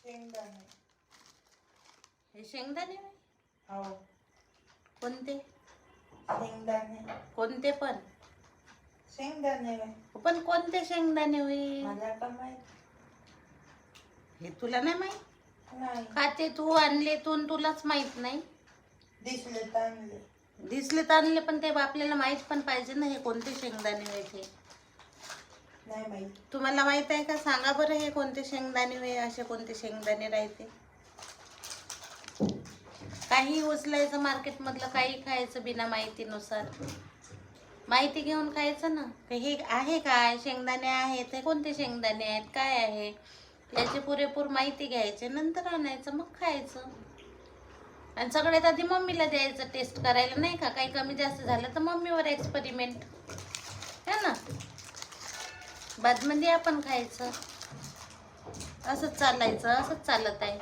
शेंगदाणे. हे शेंगदाणे होय? हो कोणते? शेंगदाणे. कोणते पण? शेंगदाणे होय. पण कोणते शेंगदाणे होई? मला का माहित हे तुला नाही माहित? नाही. खाते तू, आणले तू आणि तुलाच माहित नाही. दिसले तर आणले. दिसले तर आणले, पण ते आपल्याला माहित पण पाहिजे ना हे कोणते शेंगदाणे होय ते. नाही माहित. तुम्हाला माहित आहे का? सांगा बरं हे कोणते शेंगदाणे होय, असे कोणते शेंगदाणे राहते. काही उचलायचं मार्केटमधलं, काही खायचं बिना माहितीनुसार. माहिती घेऊन खायचं ना. हे आहे काय शेंगदाणे आहेत, हे कोणते शेंगदाणे आहेत, काय आहे याची पुरेपूर माहिती घ्यायची, नंतर आणायचं, मग खायचं. आणि सगळ्यात आधी मम्मीला द्यायचं टेस्ट करायला, नाही का? काही कमी जास्त झालं तर मम्मीवर एक्सपेरिमेंट है ना. बादमध्ये आपण खायचं. असंच चालायचं, असंच चालत आहे.